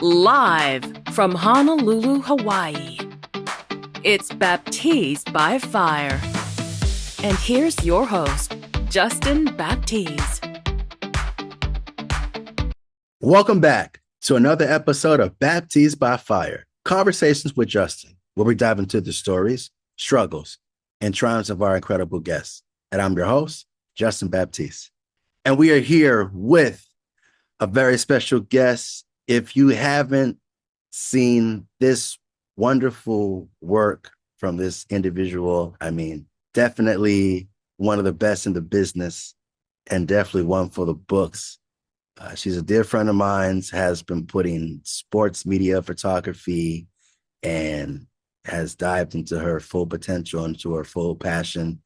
Live from Honolulu, Hawaii, it's Baptiz by Fire. And here's your host, Justin Baptiz. Welcome back to another episode of Baptiz by Fire, Conversations with Justin, where we dive into the stories, struggles, and triumphs of our incredible guests. And I'm your host, Justin Baptiz. And we are here with a very special guest. If you haven't seen this wonderful work from this individual, definitely one of the best in the business and definitely one for the books. She's a dear friend of mine, has been putting sports media photography and has dived into her full potential, into her full passion.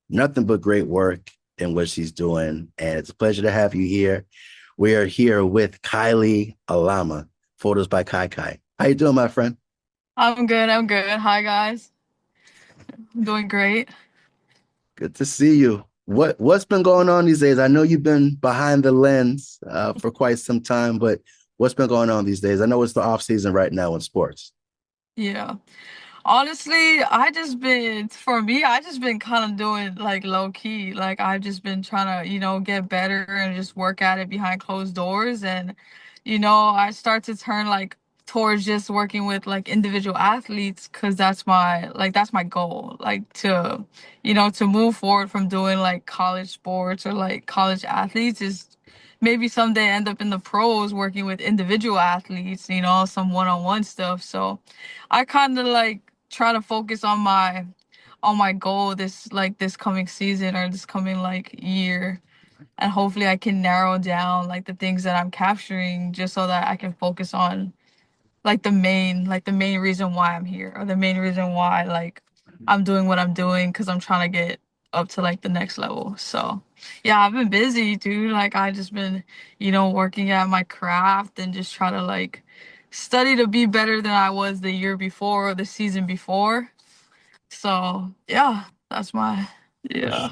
Nothing but great work in what she's doing. And it's a pleasure to have you here. We are here with Kailie Alama, Photos by Kai. How you doing, my friend? I'm good. Hi, guys. I'm doing great. Good to see you. What's been going on these days? I know you've been behind the lens for quite some time, but what's been going on these days? I know it's the off season right now in sports. Yeah. Honestly, I just been kind of doing like low key. Like I've just been trying to, get better and just work at it behind closed doors. And, I start to turn like towards just working with like individual athletes because that's my goal. Like to move forward from doing like college sports or like college athletes is maybe someday end up in the pros working with individual athletes, some one-on-one stuff. So I kind of like try to focus on my goal this coming season or this coming like year, and hopefully I can narrow down like the things that I'm capturing just so that I can focus on like the main reason why I'm here, or the main reason why like I'm doing what I'm doing, because I'm trying to get up to like the next level. So yeah, I've been busy, dude. Like I just been, working at my craft and just try to like study to be better than I was the year before or the season before. So yeah, that's my For, yeah.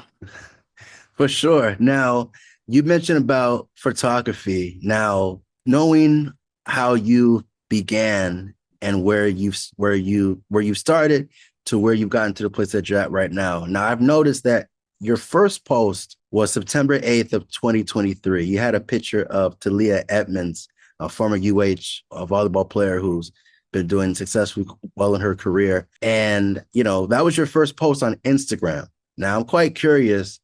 for sure. Now, you mentioned about photography. Now, knowing how you began and where you started to where you've gotten to the place that you're at right now. Now, I've noticed that your first post was September 8th of 2023. You had a picture of Talia Edmonds, a former UH volleyball player who's been doing successfully well in her career. And, that was your first post on Instagram. Now, I'm quite curious,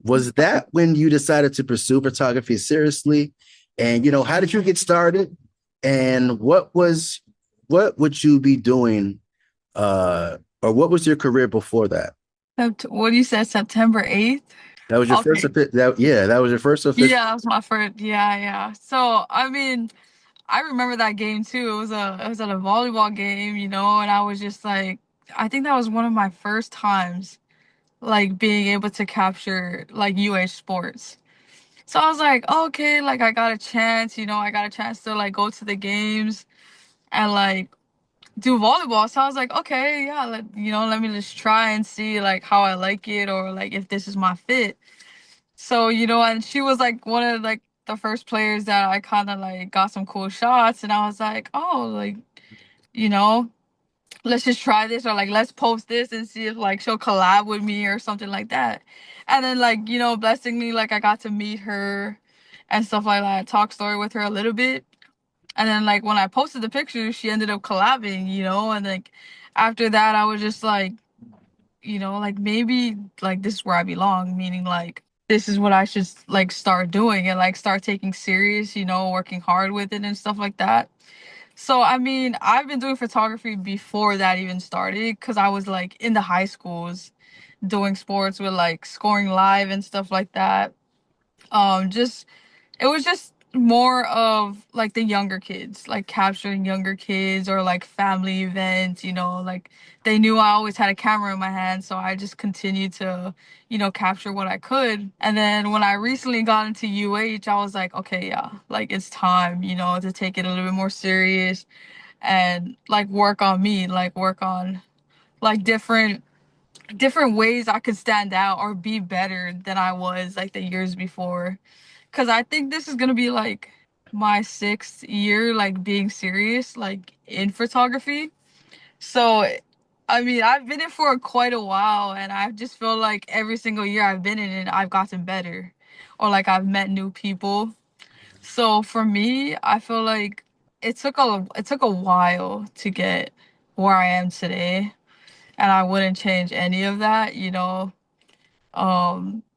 was that when you decided to pursue photography seriously? And, how did you get started? And what would you be doing or what was your career before that? What you said, September 8th? That was your first Okay. that was your first official. Yeah, that was my first. Yeah, yeah. So I mean, I remember that game too. It was at a volleyball game, and I was just like, I think that was one of my first times like being able to capture like UH sports. So I was like, okay, like I got a chance, I got a chance to like go to the games and like do volleyball. So I was like, okay, yeah, let me just try and see like how I like it, or like if this is my fit. So, and she was like one of like the first players that I kind of like got some cool shots, and I was like, oh, like, you know, let's just try this, or like let's post this and see if like she'll collab with me or something like that. And then like, blessingly, like I got to meet her and stuff like that, talk story with her a little bit. And then like when I posted the picture, she ended up collabing, and like after that I was just like, like maybe like this is where I belong, meaning like this is what I should like start doing and like start taking serious, working hard with it and stuff like that. So I mean, I've been doing photography before that even started, because I was like in the high schools doing sports with like scoring live and stuff like that. Just it was just more of like the younger kids, like capturing younger kids or like family events, like they knew I always had a camera in my hand, so I just continued to, capture what I could. And then when I recently got into UH, I was like, okay, yeah, like it's time, to take it a little bit more serious and like work on me, like work on like different ways I could stand out or be better than I was like the years before. Cause I think this is gonna be like my sixth year like being serious like in photography. So I mean, I've been in for quite a while, and I just feel like every single year I've been in it, I've gotten better, or like I've met new people. So for me, I feel like it took a while to get where I am today, and I wouldn't change any of that, you know.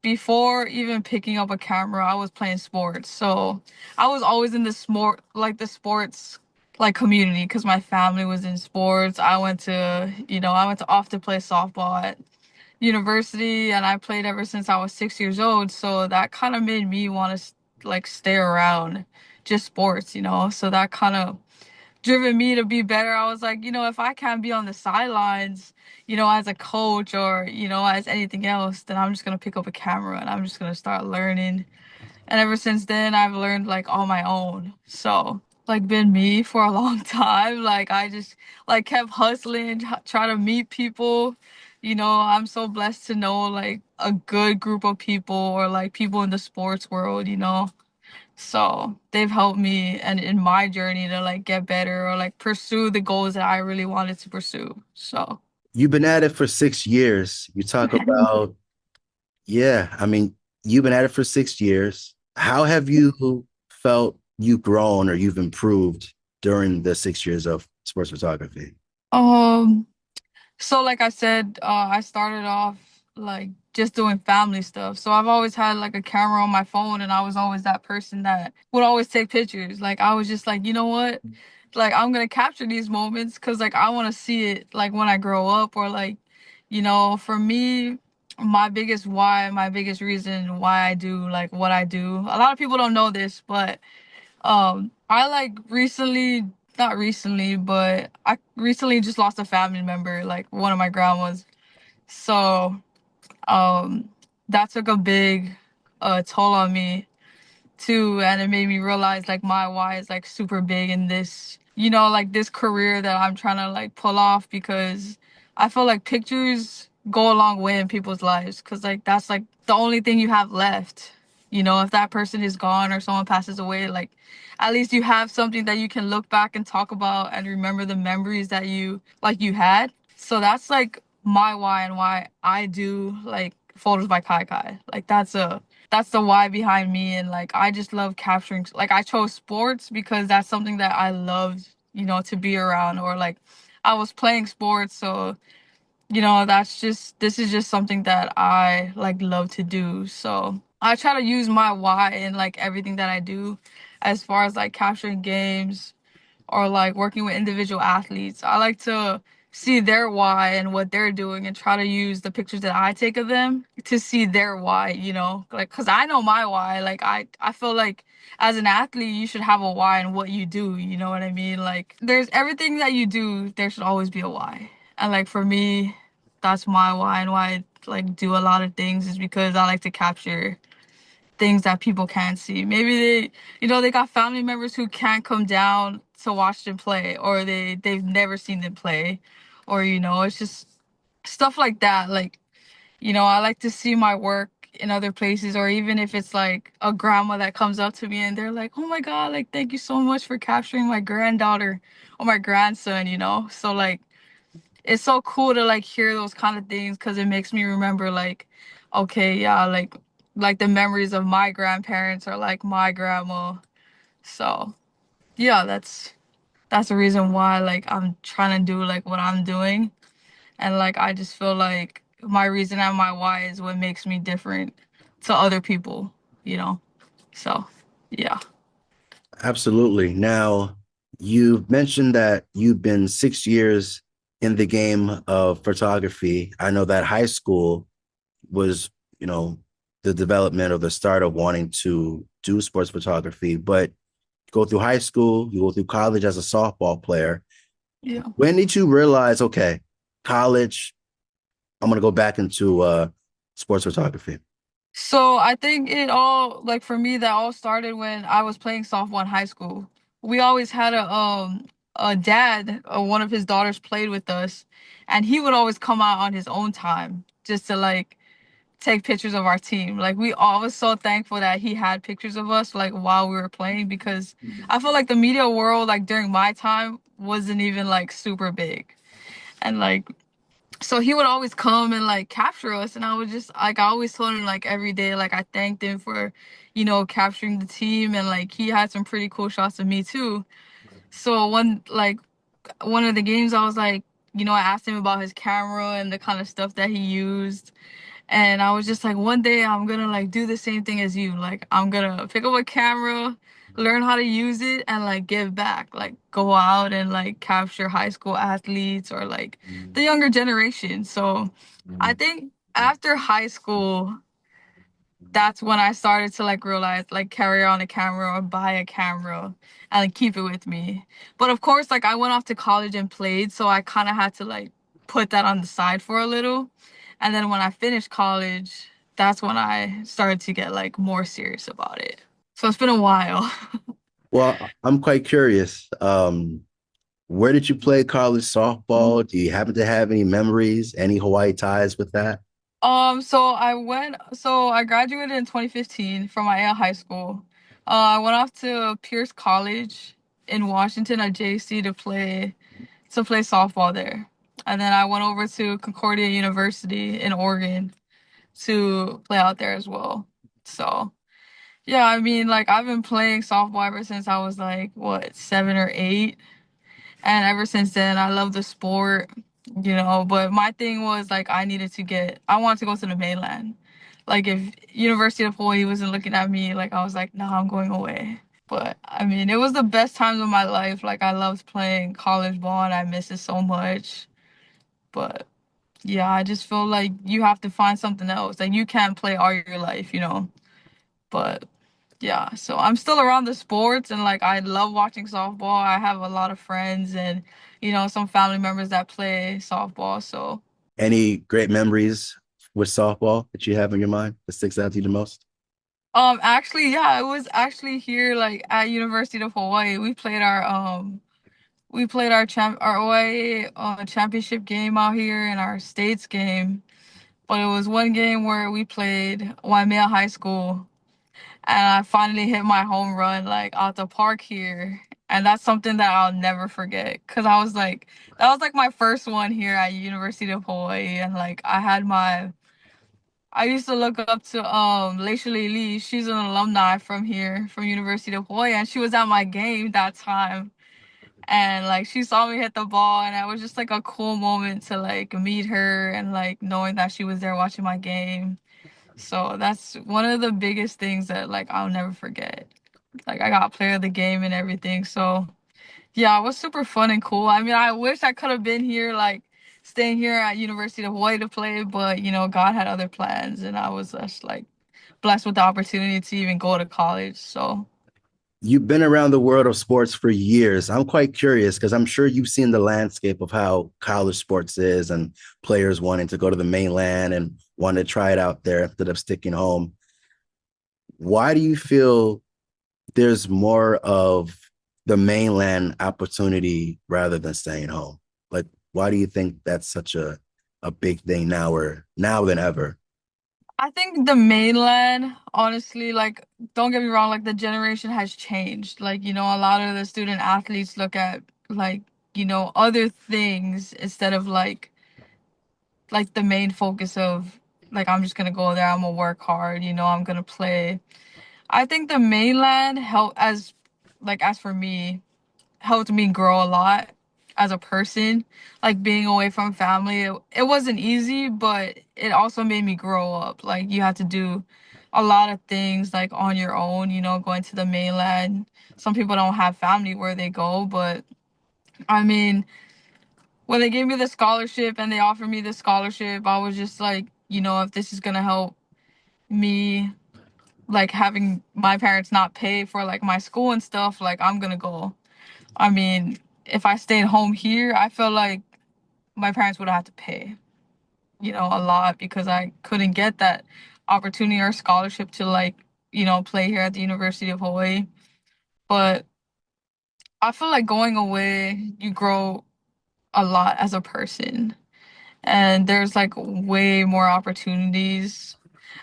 Before even picking up a camera, I was playing sports. So I was always in the sports like community because my family was in sports. I went to off to play softball at university, and I played ever since I was 6 years old. So that kind of made me want to like stay around just sports, you know. So that kind of driven me to be better. I was like, if I can't be on the sidelines, as a coach or, as anything else, then I'm just gonna pick up a camera and I'm just gonna start learning. And ever since then, I've learned like on my own. So, like, been me for a long time. Like, I just like kept hustling, try to meet people. I'm so blessed to know like a good group of people or like people in the sports world, so they've helped me and in my journey to like get better or like pursue the goals that I really wanted to pursue. So You've been at it for 6 years. You talk about, yeah, I mean, you've been at it for 6 years. How have you felt you've grown or you've improved during the 6 years of sports photography? um so like I said, I started off like just doing family stuff. So I've always had like a camera on my phone and I was always that person that would always take pictures. Like I was just like, you know what? Like I'm gonna capture these moments because like I want to see it like when I grow up or like for me my biggest reason why I do like what I do, a lot of people don't know this, but I like recently, not recently, but I recently just lost a family member, like one of my grandmas. So um that took a big toll on me too, and it made me realize like my why is like super big in this, like this career that I'm trying to like pull off because I feel like pictures go a long way in people's lives because like that's like the only thing you have left. If that person is gone or someone passes away, like at least you have something that you can look back and talk about and remember the memories that you had. So that's like my why and why I do like photos by Kai Kai. Like that's the why behind me, and like I just love capturing, like I chose sports because that's something that I loved, to be around, or like I was playing sports, so this is just something that I like love to do. So I try to use my why in like everything that I do as far as like capturing games or like working with individual athletes. I like to see their why and what they're doing and try to use the pictures that I take of them to see their why, like cuz I know my why. Like I feel like as an athlete you should have a why in what you do, you know what I mean? Like there's everything that you do, there should always be a why. And like for me, that's my why, and why I like do a lot of things is because I like to capture things that people can't see. Maybe they got family members who can't come down to watch them play, or they've never seen them play, or it's just stuff like that. Like, I like to see my work in other places, or even if it's like a grandma that comes up to me and they're like, "Oh my God, like thank you so much for capturing my granddaughter or my grandson." So like it's so cool to like hear those kind of things because it makes me remember like, okay, yeah, like the memories of my grandparents or like my grandma. So yeah, that's the reason why like I'm trying to do like what I'm doing. And like I just feel like my reason and my why is what makes me different to other people, you know? So yeah. Absolutely. Now, you mentioned that you've been 6 years in the game of photography. I know that high school was, you know, the development or the start of wanting to do sports photography, but go through high school, you go through college as a softball player. Yeah. When did you realize, okay, college, I'm going to go back into sports photography? So I think it all like for me that all started when I was playing softball in high school. We always had a dad, one of his daughters played with us, and he would always come out on his own time just to like take pictures of our team. Like we all was so thankful that he had pictures of us like while we were playing because I feel like the media world like during my time wasn't even like super big. And like so he would always come and like capture us and I would just like I always told him like every day like I thanked him for, capturing the team and like he had some pretty cool shots of me too. So one of the games I was like, I asked him about his camera and the kind of stuff that he used. And I was just like, one day I'm gonna like do the same thing as you. Like I'm gonna pick up a camera, learn how to use it, and like give back. Like go out and like capture high school athletes or like the younger generation. So I think after high school, that's when I started to like realize like carry on a camera or buy a camera and like, keep it with me. But of course, like I went off to college and played, so I kind of had to like put that on the side for a little. And then when I finished college, that's when I started to get like more serious about it. So it's been a while. Well, I'm quite curious. Where did you play college softball? Do you happen to have any memories, any Hawaii ties with that? So I graduated in 2015 from my high school. I went off to Pierce College in Washington at JC to play softball there. And then I went over to Concordia University in Oregon to play out there as well. So, yeah, I mean, like I've been playing softball ever since I was like, what, 7 or 8. And ever since then, I love the sport, but my thing was like I wanted to go to the mainland. Like if University of Hawaii wasn't looking at me, like I was like, nah, I'm going away. But I mean, it was the best times of my life. Like I loved playing college ball and I miss it so much. But yeah, I just feel like you have to find something else. Like you can't play all your life. But yeah, so I'm still around the sports and like I love watching softball. I have a lot of friends and some family members that play softball. So Any great memories with softball that you have in your mind that sticks out to you the most? actually yeah, it was actually here like at University of Hawaii. We played our Hawaii championship game out here and our states game. But it was one game where we played Waimea High School and I finally hit my home run like out the park here. And that's something that I'll never forget because that was like my first one here at University of Hawaii. And like I used to look up to Leisha Lee. She's an alumni from here, from University of Hawaii, and she was at my game that time. And like she saw me hit the ball, and it was just like a cool moment to like meet her and like knowing that she was there watching my game. So that's one of the biggest things that like I'll never forget. Like I got player of the game and everything. So yeah, it was super fun and cool. I mean, I wish I could have been here, like staying here at University of Hawaii to play, but God had other plans and I was just like blessed with the opportunity to even go to college. So You've been around the world of sports for years. I'm quite curious because I'm sure you've seen the landscape of how college sports is and players wanting to go to the mainland and want to try it out there instead of sticking home. Why do you feel there's more of the mainland opportunity rather than staying home? Like, why do you think that's such a big thing now or now than ever? I think the mainland, honestly, like, don't get me wrong, like, the generation has changed. Like, a lot of the student athletes look at, like, other things instead of, like the main focus of, like, I'm just gonna go there, I'm gonna work hard, I'm gonna play. I think the mainland as for me, helped me grow a lot as a person. Like being away from family, it wasn't easy, but it also made me grow up. Like you had to do a lot of things like on your own, going to the mainland. Some people don't have family where they go, but I mean, when they gave me the scholarship and they offered me the scholarship, I was just like, if this is gonna help me, like having my parents not pay for like my school and stuff, like I'm gonna go. I mean, if I stayed home here, I feel like my parents would have to pay, a lot because I couldn't get that opportunity or scholarship to like, play here at the University of Hawaii. But I feel like going away, you grow a lot as a person. And there's like way more opportunities.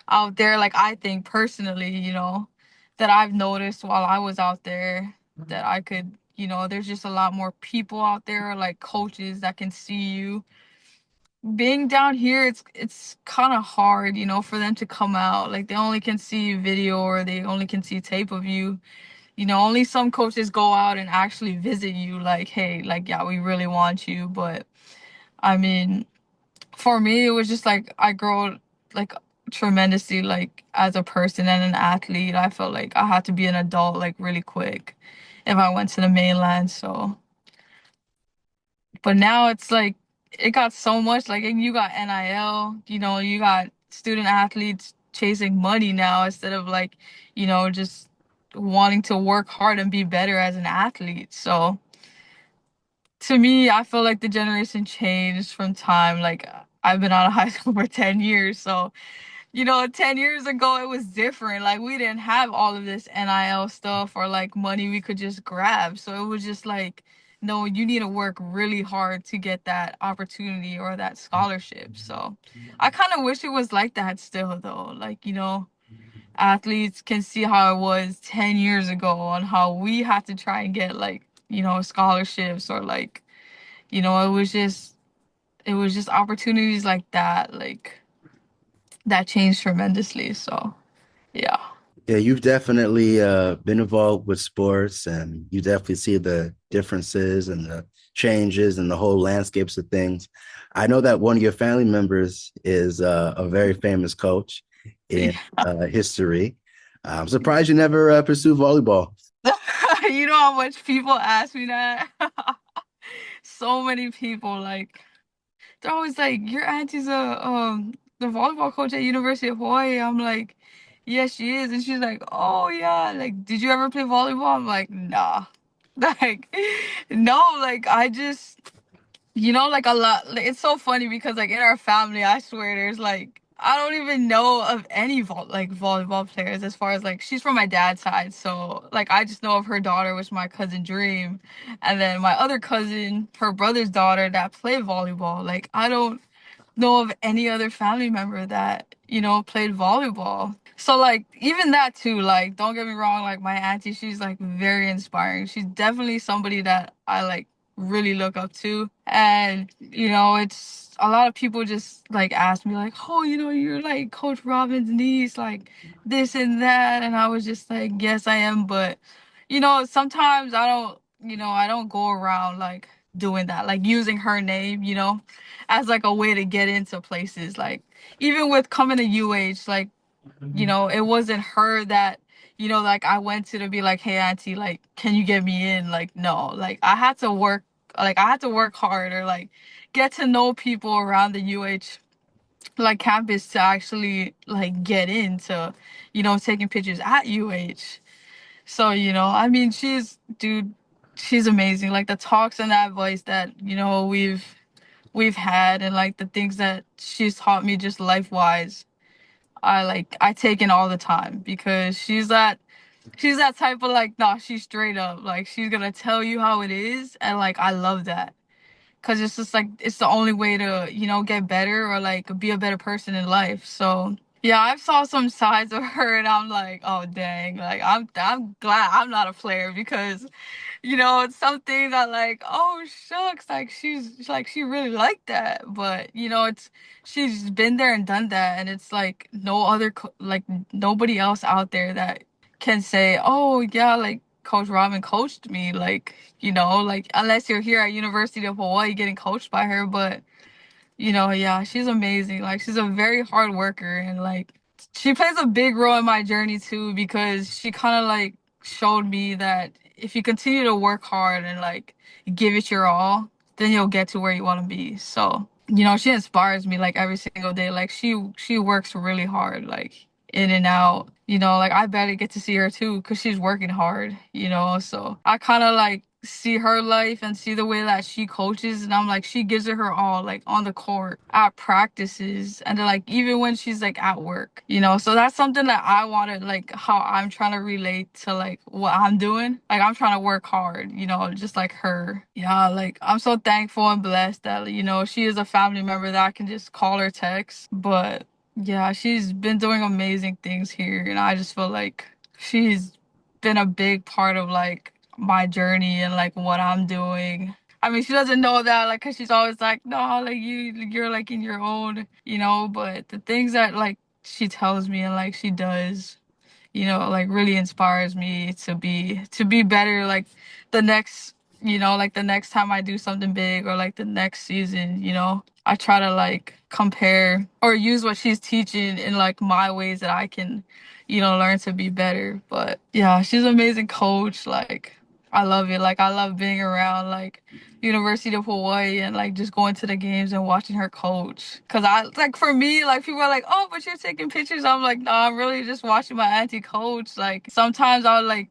out there, like I think personally, that I've noticed while I was out there that I could, there's just a lot more people out there, like coaches that can see you. Being down here, it's kind of hard, for them to come out. Like they only can see video or they only can see tape of you. Only some coaches go out and actually visit you, like, hey, like, yeah, we really want you. But I mean, for me, it was just like I grew like tremendously, like as a person and an athlete. I felt like I had to be an adult like really quick if I went to the mainland. So, but now it's like it got so much like you got NIL, you got student athletes chasing money now instead of like, just wanting to work hard and be better as an athlete. So to me, I feel like the generation changed from time. Like I've been out of high school for 10 years. So, 10 years ago it was different. Like we didn't have all of this NIL stuff or like money we could just grab. So it was just like, no, you need to work really hard to get that opportunity or that scholarship. So I kind of wish it was like that still though. Like, athletes can see how it was 10 years ago on how we had to try and get like, scholarships or like, it was just opportunities like that, like that changed tremendously. So yeah. Yeah, you've definitely been involved with sports, and you definitely see the differences and the changes and the whole landscapes of things. I know that one of your family members is a very famous coach in history. I'm surprised you never pursued volleyball. You know how much people ask me that? So many people, like, they're always like, your auntie's the volleyball coach at University of Hawaii. I'm like, yes, she is. And she's like, oh yeah, like, did you ever play volleyball? I'm like, nah. Like, no, like I just, like a lot. Like, it's so funny because like in our family, I swear there's like I don't even know of any volleyball players as far as like she's from my dad's side, so like I just know of her daughter, which is my cousin Dream, and then my other cousin, her brother's daughter that played volleyball. Like I don't know of any other family member that, played volleyball. So like even that too, like don't get me wrong, like my auntie, she's like very inspiring. She's definitely somebody that I like really look up to. And, it's a lot of people just like ask me like, "Oh, you're like Coach Robin's niece, like this and that." And I was just like, "Yes, I am, but sometimes I don't go around like doing that, like using her name, as like a way to get into places. Like even with coming to UH, like, it wasn't her that, like I went to be like, hey auntie, like, can you get me in? Like, no, like I had to work hard or like get to know people around the UH like campus to actually like get into, taking pictures at UH. So, I mean, dude, she's amazing. Like the talks and advice that, we've had and like the things that she's taught me just life wise, I take in all the time because she's that type of like, nah, she's straight up. Like she's gonna tell you how it is, and like I love that. Cause it's just like it's the only way to, get better or like be a better person in life. So yeah, I've saw some sides of her and I'm like, oh dang, like I'm glad I'm not a player because it's something that like, oh shucks, like she's like she really liked that. But it's she's been there and done that, and it's like no other like nobody else out there that can say, oh yeah, like Coach Robin coached me, like like unless you're here at University of Hawaii getting coached by her. But yeah, she's amazing. Like she's a very hard worker and like she plays a big role in my journey too because she kind of like showed me that if you continue to work hard and like give it your all, then you'll get to where you want to be. So, she inspires me like every single day. Like she works really hard, like in and out. Like I barely get to see her too because she's working hard, so I kind of like see her life and see the way that she coaches, and I'm like she gives it her all, like on the court, at practices, and then like even when she's like at work, so that's something that I wanted, like how I'm trying to relate to like what I'm doing. Like I'm trying to work hard, just like her. Yeah, like I'm so thankful and blessed that she is a family member that I can just call or text. But Yeah, she's been doing amazing things here, and I just feel like she's been a big part of like my journey and like what I'm doing. I mean, she doesn't know that, like, 'cause she's always like, no, like you're like in your own, but the things that like she tells me and like she does, like really inspires me to be better like the next, like the next time I do something big or like the next season, I try to like compare or use what she's teaching in like my ways that I can, learn to be better. But yeah, she's an amazing coach. Like I love it. Like I love being around like University of Hawaii and like just going to the games and watching her coach. Cause I like for me, like people are like, oh, but you're taking pictures. I'm like, no, I'm really just watching my auntie coach. Like sometimes I'll like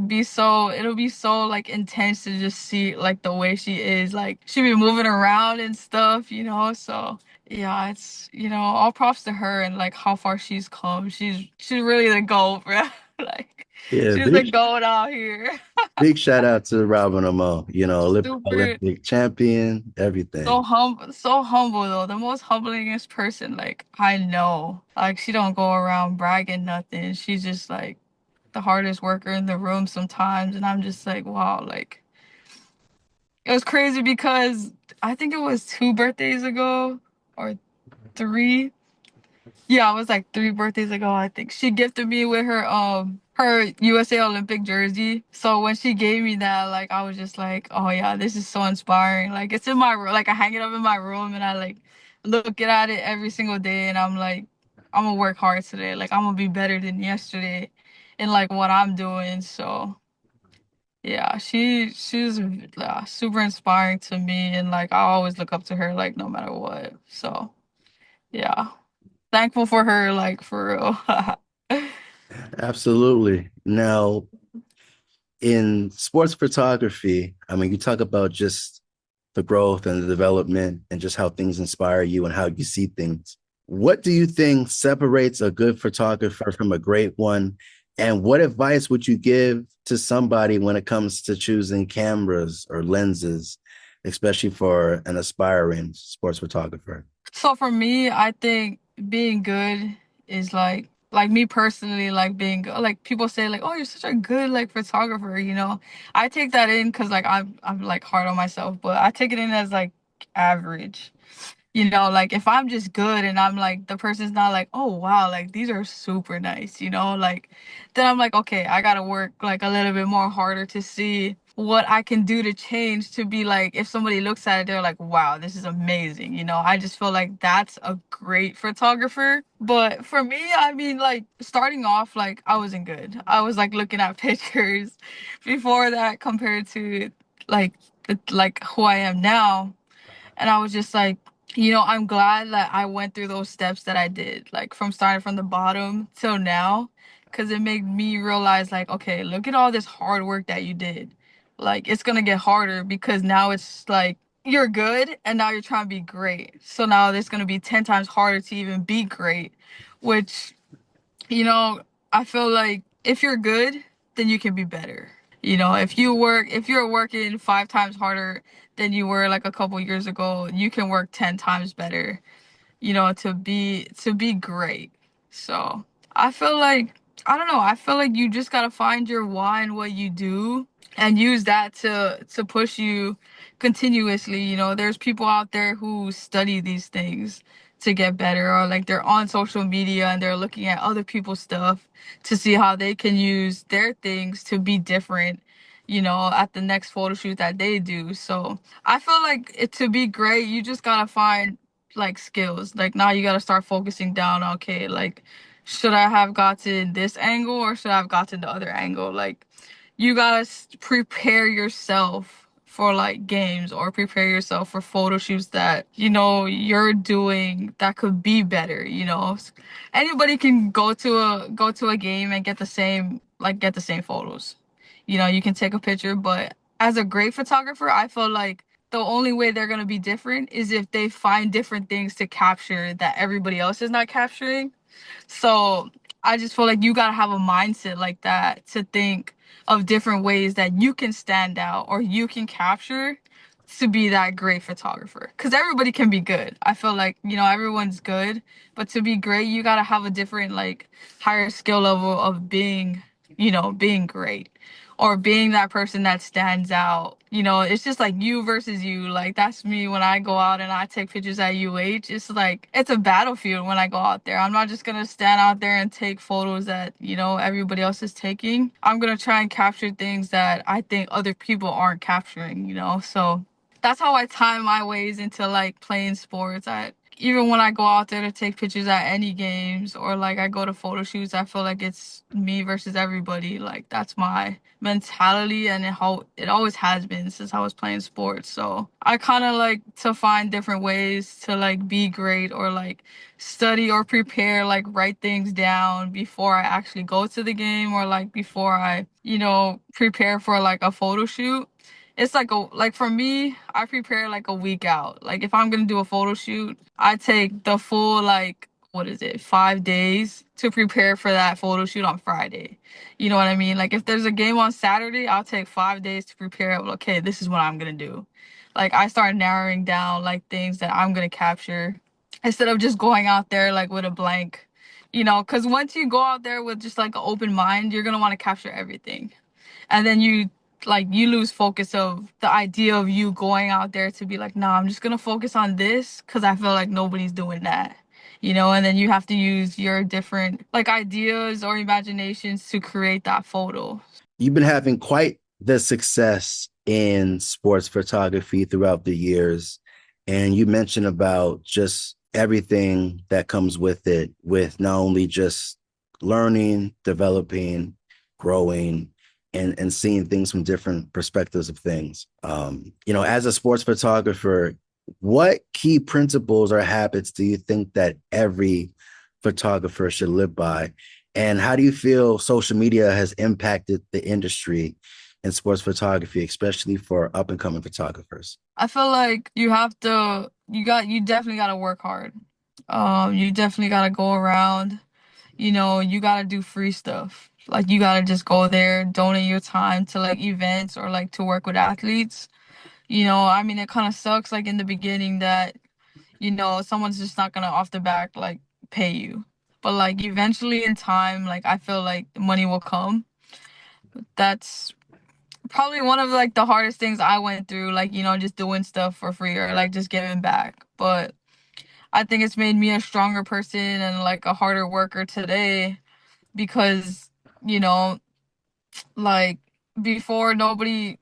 be so it'll be so like intense to just see like the way she is. Like she be moving around and stuff, so yeah, it's all props to her and like how far she's come. She's really the GOAT, bro. Like Yeah, she's the GOAT out here. big shout out to Robin Amo, Super. Olympic champion, So everything. humble though. The most humblingest person like I know. Like she don't go around bragging nothing. She's just like the hardest worker in the room sometimes, and I'm just like, wow, like it was crazy because I think it was 2 birthdays ago or three. Yeah, it was like 3 birthdays ago, I think. She gifted me with her USA Olympic jersey. So when she gave me that, like I was just like, oh yeah, this is so inspiring. Like it's in my room, like I hang it up in my room and I like look at it every single day and I'm like, I'm gonna work hard today. Like I'm gonna be better than yesterday in like what I'm doing. So yeah, she's super inspiring to me and like I always look up to her like no matter what. So yeah. Thankful for her, like for real. Absolutely. Now, in sports photography, I mean, you talk about just the growth and the development and just how things inspire you and how you see things. What do you think separates a good photographer from a great one? And what advice would you give to somebody when it comes to choosing cameras or lenses, especially for an aspiring sports photographer? So for me, I think being good is like me personally, like being good. Like people say like, "Oh, you're such a good like photographer." I take that in because like I'm like hard on myself, but I take it in as like average. Like if I'm just good and I'm like the person's not like, oh wow, like these are super nice, like then I'm like, okay, I gotta work like a little bit more harder to see what I can do to change to be like if somebody looks at it, they're like, wow, this is amazing. I just feel like that's a great photographer. But for me, I mean like starting off like I wasn't good. I was like looking at pictures before that compared to like like who I am now. And I was just like, I'm glad that I went through those steps that I did, like from starting from the bottom till now, because it made me realize, like, okay, look at all this hard work that you did. Like, it's gonna get harder because now it's like you're good and now you're trying to be great. So now it's gonna be 10 times harder to even be great, which you know, I feel like if you're good, then you can be better. If you're working 5 times harder than you were like a couple years ago, you can work 10 times better, to be great. So I feel like I don't know, I feel like you just gotta find your why in what you do and use that to push you continuously. There's people out there who study these things to get better or like they're on social media and they're looking at other people's stuff to see how they can use their things to be different, at the next photo shoot that they do. So I feel like to be great, you just gotta find like skills. Like now you gotta start focusing down, okay, like should I have gotten this angle or should I have gotten the other angle? Like you gotta prepare yourself for like games or prepare yourself for photo shoots that you're doing that could be better. Anybody can go to a game and get the same photos. You can take a picture, but as a great photographer, I feel like the only way they're going to be different is if they find different things to capture that everybody else is not capturing. So I just feel like you got to have a mindset like that to think of different ways that you can stand out or you can capture to be that great photographer, because everybody can be good. I feel like, everyone's good, but to be great, you gotta have a different, like, higher skill level of being great, or being that person that stands out. It's just like you versus you. Like, that's me when I go out and I take pictures at UH. It's like it's a battlefield when I go out there. I'm not just gonna stand out there and take photos that, everybody else is taking. I'm gonna try and capture things that I think other people aren't capturing. So that's how I tie my ways into like playing sports. Even when I go out there to take pictures at any games, or like I go to photo shoots, I feel like it's me versus everybody. Like, that's my mentality, and how it always has been since I was playing sports. So I kind of like to find different ways to like be great, or like study or prepare, like write things down before I actually go to the game, or like before I, prepare for like a photo shoot. It's like for me, I prepare like a week out. Like, if I'm gonna do a photo shoot, I take the full, like, what is it, 5 days to prepare for that photo shoot on Friday. You know what I mean? Like, if there's a game on Saturday, I'll take 5 days to prepare. Okay, this is what I'm gonna do. Like, I start narrowing down like things that I'm gonna capture, instead of just going out there like with a blank. Because once you go out there with just like an open mind, you're gonna want to capture everything, and then you lose focus of the idea of you going out there to be like, nah, I'm just gonna focus on this because I feel like nobody's doing that. And then you have to use your different like ideas or imaginations to create that photo. You've been having quite the success in sports photography throughout the years. And you mentioned about just everything that comes with it, with not only just learning, developing, growing, and seeing things from different perspectives of things. As a sports photographer, what key principles or habits do you think that every photographer should live by? And how do you feel social media has impacted the industry in sports photography, especially for up and coming photographers? I feel like you definitely gotta work hard. You definitely gotta go around. You gotta do free stuff. Like, you gotta just go there, donate your time to like events, or like to work with athletes. I mean, it kind of sucks like in the beginning that, someone's just not gonna off the back like pay you. But like eventually in time, like I feel like the money will come. That's probably one of like the hardest things I went through, like, just doing stuff for free, or like just giving back. But I think it's made me a stronger person and like a harder worker today, because, you know, like before, nobody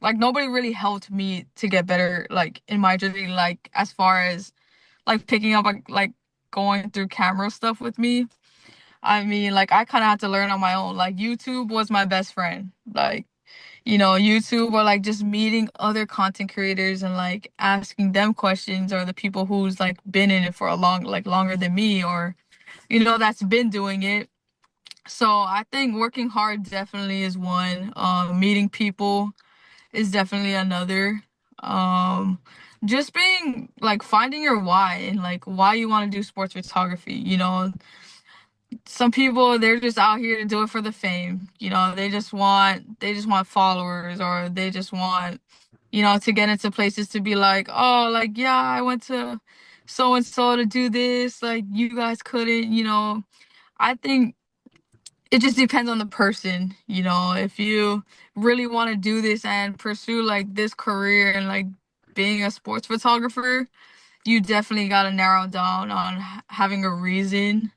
really helped me to get better, like in my journey, like as far as like picking up like going through camera stuff with me. I mean, like, I kind of had to learn on my own. Like, YouTube was my best friend. Like, YouTube, or like just meeting other content creators and like asking them questions, or the people who's like been in it for longer than me, or that's been doing it. So I think working hard definitely is one. Meeting people is definitely another. Um, just being like finding your why, and like why you want to do sports photography. Some people, they're just out here to do it for the fame. They just want followers, or they just want, to get into places to be like, oh, like, yeah, I went to so and so to do this, like you guys couldn't. I think it just depends on the person. If you really want to do this and pursue like this career, and like being a sports photographer, you definitely got to narrow down on having a reason,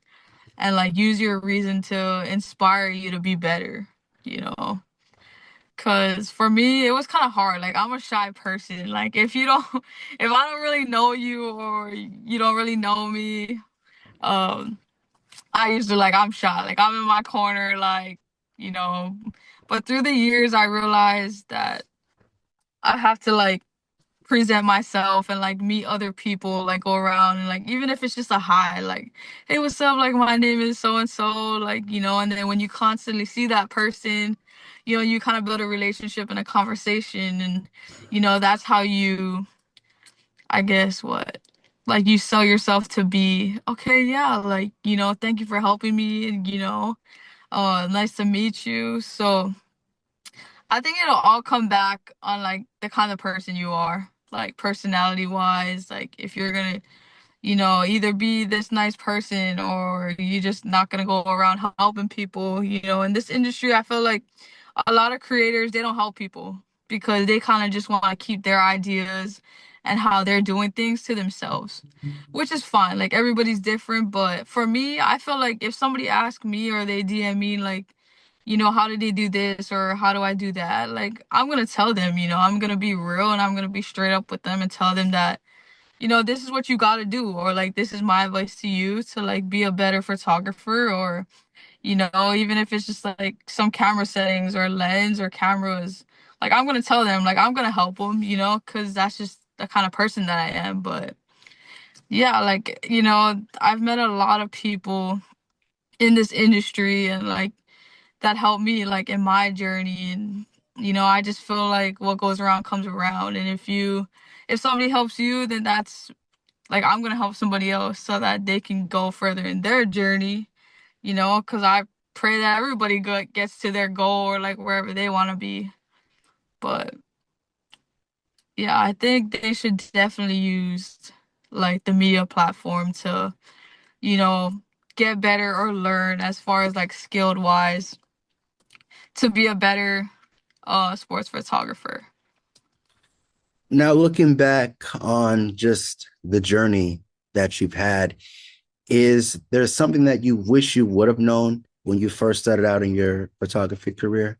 and like use your reason to inspire you to be better, you know? Cause for me, it was kind of hard. Like, I'm a shy person. Like, if I don't really know you, or you don't really know me, um, I usually, like, I'm shy. Like, I'm in my corner, like, you know. But through the years, I realized that I have to like present myself, and like meet other people, like go around, and like, even if it's just a hi, like, hey, what's up, like, my name is so and so, like, and then when you constantly see that person, you kind of build a relationship and a conversation, and that's how you, I guess, what, like, you sell yourself to be okay, yeah, like, thank you for helping me, and nice to meet you. So I think it'll all come back on like the kind of person you are, like personality wise. Like if you're gonna, either be this nice person or you just not gonna go around helping people. In this industry, I feel like a lot of creators, they don't help people because they kind of just want to keep their ideas and how they're doing things to themselves, which is fine. Like everybody's different, but for me, I feel like if somebody asks me or they DM me like, how did they do this or how do I do that? Like I'm gonna tell them, I'm gonna be real and I'm gonna be straight up with them and tell them that this is what you got to do, or like, this is my advice to you to like be a better photographer, or, even if it's just like some camera settings or lens or cameras, like I'm going to tell them, like I'm going to help them, because that's just the kind of person that I am. But yeah, like, I've met a lot of people in this industry and like that helped me like in my journey. And, I just feel like what goes around comes around. And if somebody helps you, then that's like I'm gonna help somebody else so that they can go further in their journey, because I pray that everybody gets to their goal or like wherever they want to be. But yeah, I think they should definitely use like the media platform to, you know, get better or learn as far as like skilled wise to be a better sports photographer. Now, looking back on just the journey that you've had, is there something that you wish you would have known when you first started out in your photography career?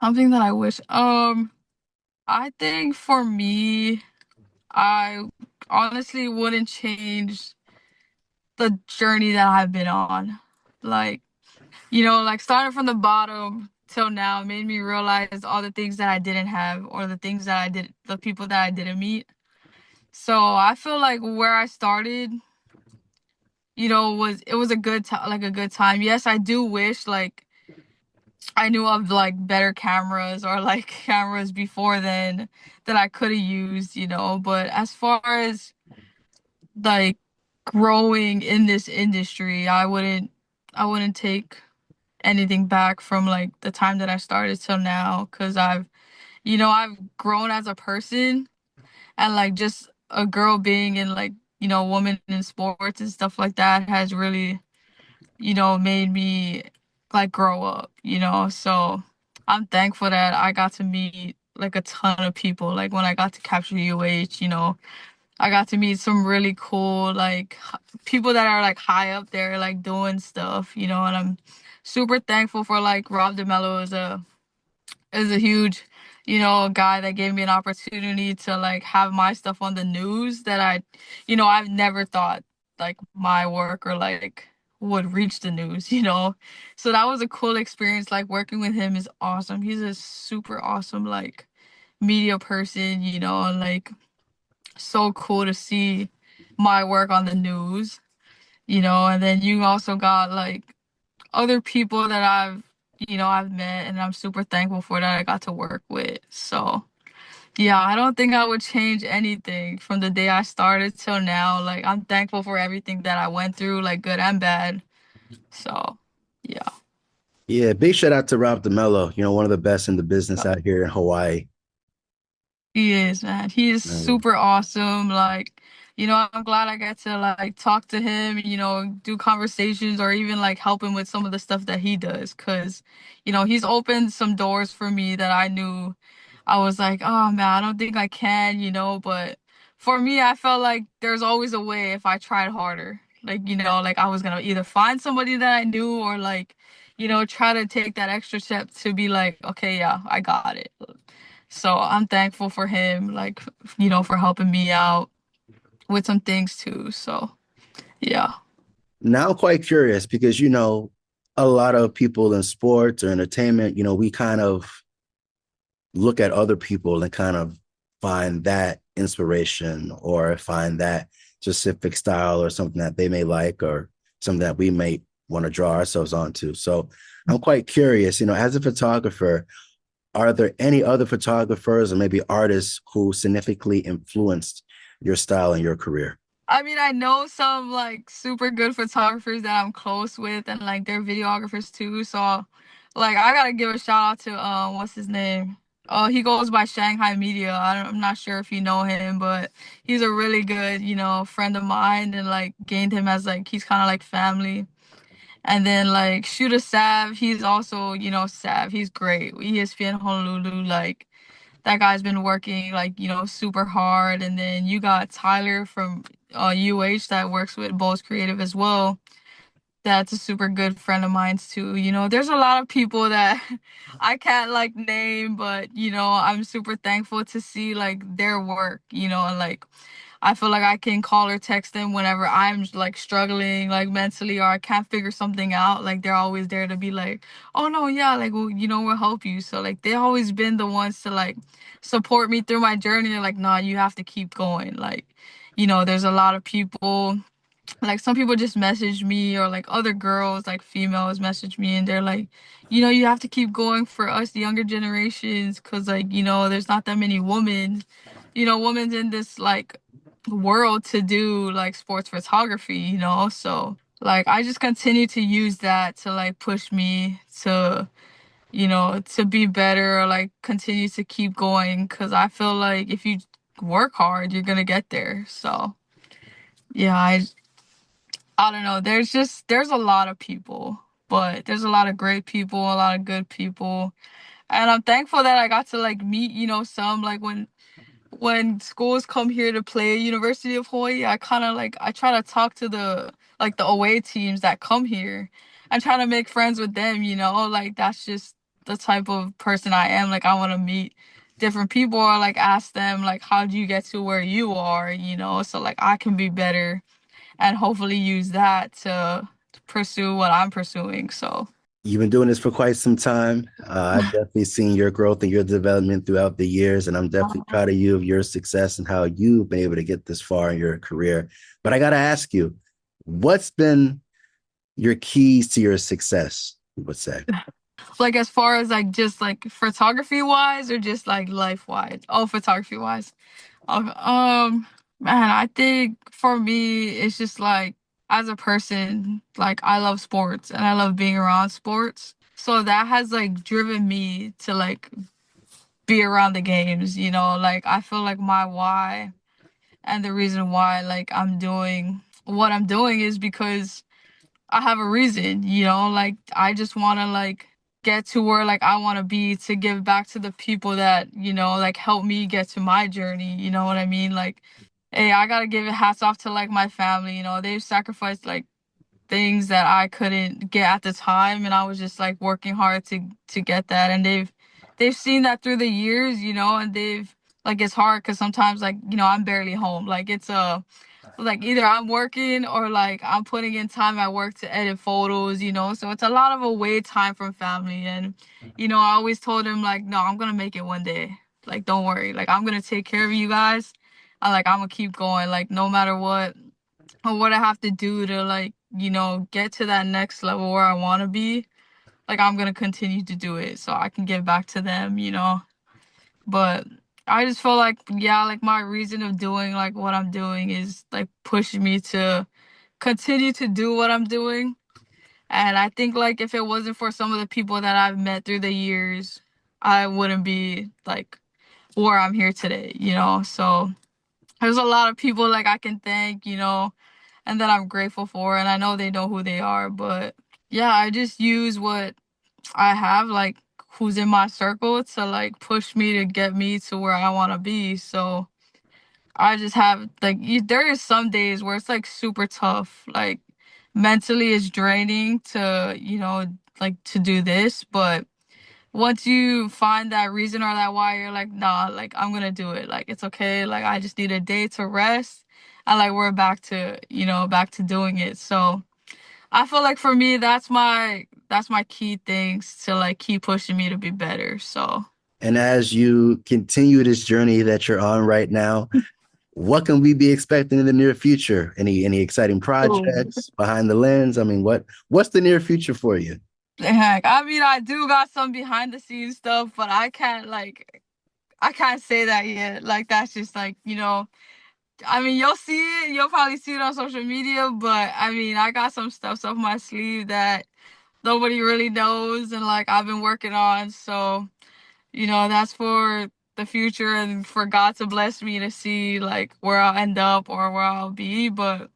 Something that I wish, I think for me, I honestly wouldn't change the journey that I've been on. Like, like starting from the bottom till now made me realize all the things that I didn't have or the people that I didn't meet. So I feel like where I started, was a good time, like a good time. Yes, I do wish like I knew of like better cameras or like cameras before then that I could have used, but as far as like growing in this industry, I wouldn't take anything back from like the time that I started till now, because I've grown as a person, and like just a girl being in like, woman in sports and stuff like that has really, made me like grow up, so I'm thankful that I got to meet like a ton of people. Like when I got to capture UH, I got to meet some really cool like people that are like high up there like doing stuff, and I'm super thankful for like Rob DeMello is a huge, guy that gave me an opportunity to like have my stuff on the news that I've never thought like my work or like would reach the news, So that was a cool experience. Like working with him is awesome. He's a super awesome like media person, and like so cool to see my work on the news, and then you also got like other people that I've met, and I'm super thankful for that I got to work with. So, yeah, I don't think I would change anything from the day I started till now. Like, I'm thankful for everything that I went through, like good and bad. So, yeah. Yeah, big shout out to Rob DeMello, one of the best in the business Yeah. out here in Hawaii. He is, man. He is Uh, super awesome. Like, I'm glad I get to like talk to him, do conversations or even like help him with some of the stuff that he does. 'Cause, he's opened some doors for me that I knew I was like, oh man, I don't think I can, but for me, I felt like there's always a way if I tried harder. Like, like I was gonna either find somebody that I knew or like, try to take that extra step to be like, okay, yeah, I got it. So I'm thankful for him, like, for helping me out with some things too. So yeah. Now, I'm quite curious because, a lot of people in sports or entertainment, we kind of look at other people and kind of find that inspiration or find that specific style or something that they may like or something that we may want to draw ourselves onto. So I'm quite curious, as a photographer, are there any other photographers or maybe artists who significantly influenced your style and your career? I mean, I know some like super good photographers that I'm close with and like they're videographers too. So Like I gotta give a shout out to what's his name? Oh, he goes by Shanghai Media. I'm not sure if you know him, but he's a really good, friend of mine, and like gained him as like he's kind of like family. And then like Shooter Sav, he's also, Sav. He's great. ESPN Honolulu, like that guy's been working like, super hard. And then you got Tyler from UH that works with Bulls Creative as well. That's a super good friend of mine too. There's a lot of people that I can't like name, but I'm super thankful to see like their work, and like I feel like I can call or text them whenever I'm like struggling like mentally or I can't figure something out. Like they're always there to be like, "Oh no, yeah, like we'll help you." So like they always been the ones to like support me through my journey. They're like, "Nah, you have to keep going." Like, there's a lot of people like some people just message me or like other girls like females message me and they're like, you have to keep going for us the younger generations because like there's not that many women, women's in this like world to do like sports photography, so like I just continue to use that to like push me to to be better or like continue to keep going because I feel like if you work hard you're gonna get there. So yeah, I don't know. There's a lot of people, but there's a lot of great people, a lot of good people. And I'm thankful that I got to like meet, some like when schools come here to play University of Hawaii, I kind of like I try to talk to the away teams that come here and try to make friends with them, Like that's just the type of person I am. Like I want to meet different people or like ask them like how do you get to where you are, so like I can be better and hopefully use that to pursue what I'm pursuing. So, You've been doing this for quite some time. I've definitely seen your growth and your development throughout the years, and I'm definitely proud of you of your success and how you've been able to get this far in your career. But I got to ask you, what's been your keys to your success? You would say. like as far as like just like photography wise or just like life wise? Oh, photography wise. Okay. Man, I think for me, it's just like as a person, like I love sports and I love being around sports. So that has like driven me to like be around the games, Like I feel like my why and the reason why like I'm doing what I'm doing is because I have a reason, Like I just want to like get to where like I want to be to give back to the people that, like help me get to my journey, you know what I mean? Like, hey, I gotta give it hats off to like my family, they've sacrificed like things that I couldn't get at the time and I was just like working hard to get that and they've seen that through the years, and they've like it's hard because sometimes like, I'm barely home. Like it's a like either I'm working or like I'm putting in time at work to edit photos, so it's a lot of away time from family and I always told him like no, I'm gonna make it one day, like don't worry, like I'm gonna take care of you guys and like I'm gonna keep going like no matter what or what I have to do to like get to that next level where I want to be, like I'm gonna continue to do it so I can give back to them, but I just feel like, yeah, like my reason of doing like what I'm doing is like pushing me to continue to do what I'm doing. And I think like if it wasn't for some of the people that I've met through the years, I wouldn't be like where I'm here today, So there's a lot of people like I can thank, and that I'm grateful for. And I know they know who they are, but yeah, I just use what I have like who's in my circle to like push me to get me to where I want to be. So I just have like there is some days where it's like super tough. Like mentally it's draining to, like to do this, but once you find that reason or that why, you're like, nah, like I'm gonna do it. Like it's okay. Like I just need a day to rest. And like we're back to, back to doing it. So I feel like for me, that's my key things to like keep pushing me to be better. So And as you continue this journey that you're on right now, what can we be expecting in the near future? Any exciting Ooh. projects behind the lens? I mean, what's the near future for you? Heck, I mean, I do got some behind the scenes stuff, but I can't say that yet. Like that's just like, I mean, you'll see it, you'll probably see it on social media, but I mean, I got some stuff up my sleeve that nobody really knows and like I've been working on. So, that's for the future and for God to bless me to see like where I'll end up or where I'll be. But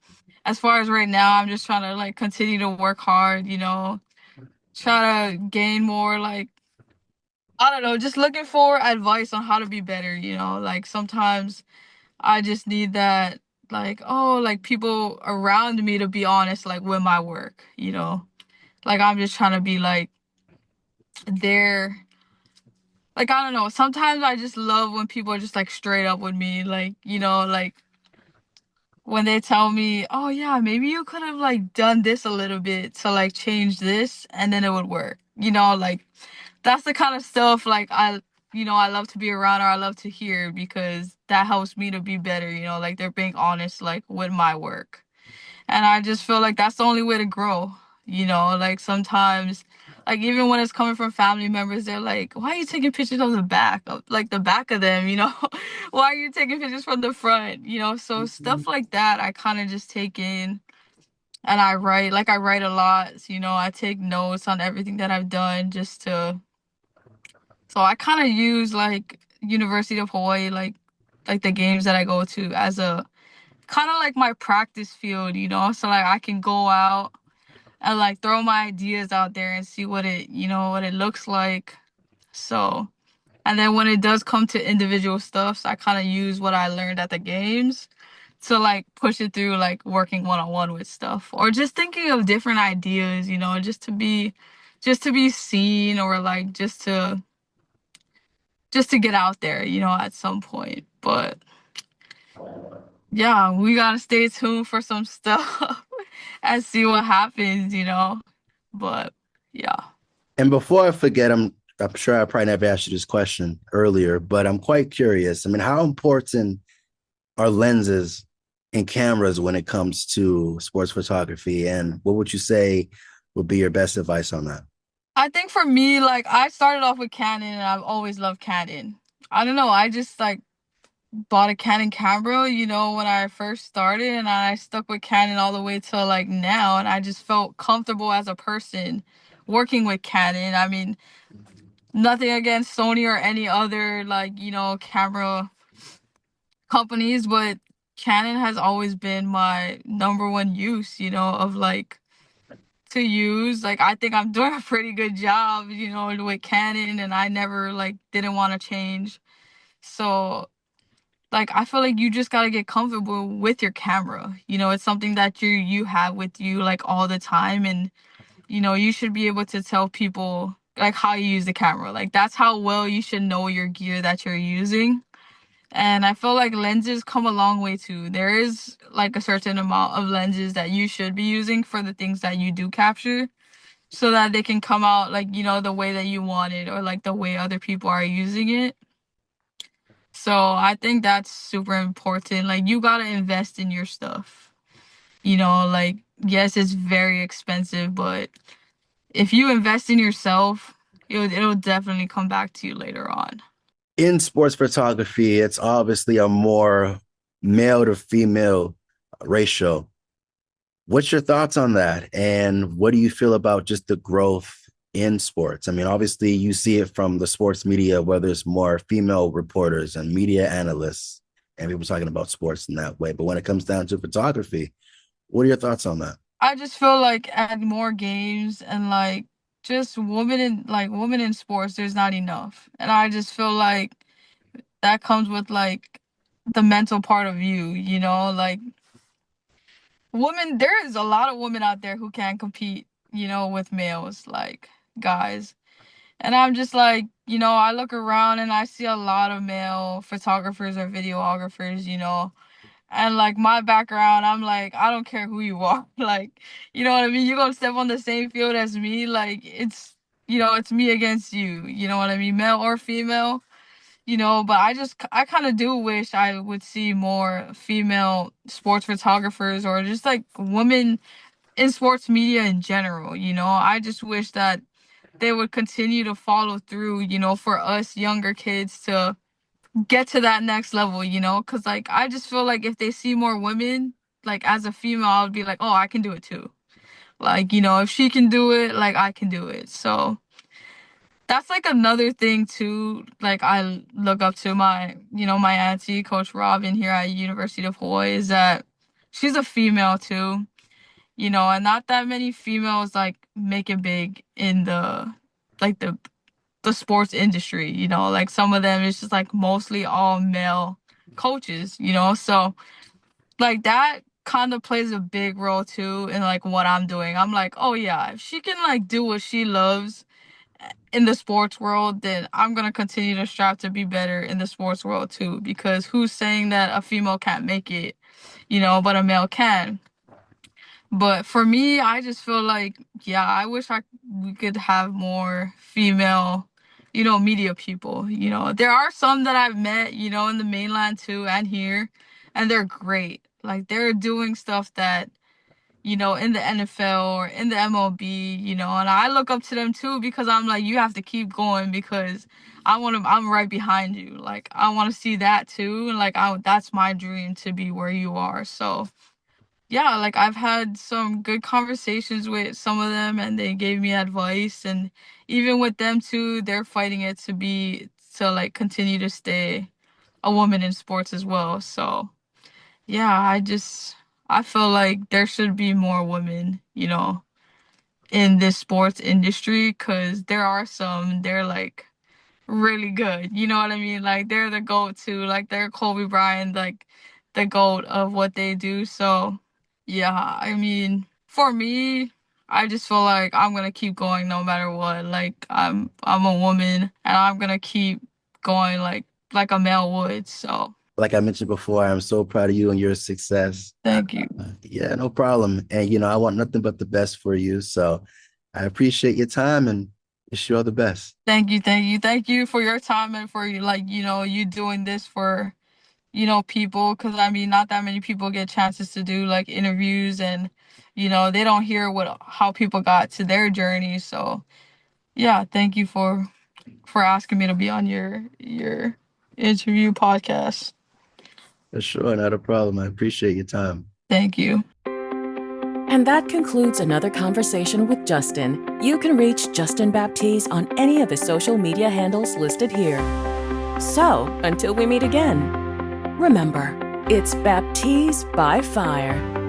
as far as right now, I'm just trying to like continue to work hard, try to gain more like I don't know, just looking for advice on how to be better, like sometimes I just need that like like people around me to be honest like with my work, like I'm just trying to be like there. Like I don't know, sometimes I just love when people are just like straight up with me, like like when they tell me, oh yeah, maybe you could have like done this a little bit to like change this and then it would work, like that's the kind of stuff like I love to be around or I love to hear because that helps me to be better, like they're being honest like with my work. And I just feel like that's the only way to grow, like sometimes like even when it's coming from family members, they're like, why are you taking pictures of the back of like the back of them, why are you taking pictures from the front, so stuff like that I kind of just take in and I write a lot, so, I take notes on everything that I've done just to so I kind of use like University of Hawaii, like the games that I go to as a kind of like my practice field, so like I can go out and like throw my ideas out there and see what it looks like. So, and then when it does come to individual stuffs, I kind of use what I learned at the games to like push it through like working one on one with stuff or just thinking of different ideas, just to be seen or like just to get out there, at some point. But yeah, we gotta stay tuned for some stuff and see what happens, But yeah. And before I forget, I'm sure I probably never asked you this question earlier, but I'm quite curious. I mean, how important are lenses and cameras when it comes to sports photography? And what would you say would be your best advice on that? I think for me, like I started off with Canon and I've always loved Canon. I don't know, I just like bought a Canon camera, when I first started and I stuck with Canon all the way till like now and I just felt comfortable as a person working with Canon. I mean, nothing against Sony or any other like, camera companies, but Canon has always been my number one use, of like to use. Like I think I'm doing a pretty good job, with Canon and I never like didn't want to change. So like I feel like you just gotta get comfortable with your camera. It's something that you have with you like all the time and you should be able to tell people like how you use the camera. Like that's how well you should know your gear that you're using. And I feel like lenses come a long way too. There is like a certain amount of lenses that you should be using for the things that you do capture so that they can come out like, the way that you want it or like the way other people are using it. So I think that's super important. Like you gotta invest in your stuff. Like yes, it's very expensive, but if you invest in yourself, it'll definitely come back to you later on. In sports photography, it's obviously a more male to female ratio. What's your thoughts on that? And what do you feel about just the growth in sports? I mean, obviously, you see it from the sports media, where there's more female reporters and media analysts and people talking about sports in that way. But when it comes down to photography, what are your thoughts on that? I just feel like add more games and like just women in sports, there's not enough. And I just feel like that comes with like the mental part of you, like women, there is a lot of women out there who can compete, with males, like guys. And I'm just like, I look around and I see a lot of male photographers or videographers, and like my background, I'm like, I don't care who you are. Like, you know what I mean? You're gonna step on the same field as me. Like it's me against you. You know what I mean? Male or female, but I kind of do wish I would see more female sports photographers or just like women in sports media in general. I just wish that they would continue to follow through, for us younger kids to get to that next level, because like I just feel like if they see more women, like as a female, I would be like, oh, I can do it too. Like, if she can do it, like I can do it. So that's like another thing too. Like I look up to my auntie, Coach Robin here at University of Hawaii, is that she's a female too, and not that many females like make it big in like the sports industry, like some of them it's just like mostly all male coaches, so like that kind of plays a big role too in like what I'm doing. I'm like, oh yeah, if she can like do what she loves in the sports world, then I'm gonna continue to strive to be better in the sports world too. Because who's saying that a female can't make it, but a male can? But for me, I just feel like, yeah, I wish we could have more female, media people. There are some that I've met, in the mainland too and here, and they're great. Like they're doing stuff that in the NFL or in the MLB, and I look up to them too because I'm like, you have to keep going because I'm right behind you. Like, I want to see that too. And like, that's my dream to be where you are. So, yeah, like I've had some good conversations with some of them and they gave me advice. And even with them too, they're fighting it to like continue to stay a woman in sports as well. So, yeah, I feel like there should be more women, in this sports industry because there are some, they're like really good. You know what I mean? Like they're the GOAT too. Like they're Kobe Bryant, like the GOAT of what they do. So yeah, I mean, for me, I just feel like I'm gonna keep going no matter what. Like I'm a woman and I'm gonna keep going like a male would. So Like I mentioned before, I'm so proud of you and your success. thank you. Yeah, no problem. And I want nothing but the best for you. So I appreciate your time and wish you all the best. Thank you, thank you for your time and for like, you doing this for, people, because I mean, not that many people get chances to do like interviews and, they don't hear how people got to their journey. So yeah, thank you for asking me to be on your interview podcast. For sure, not a problem. I appreciate your time. Thank you. And that concludes another conversation with Justin. You can reach Justin Baptiz on any of his social media handles listed here. So, until we meet again, remember, it's Baptiz by Fire.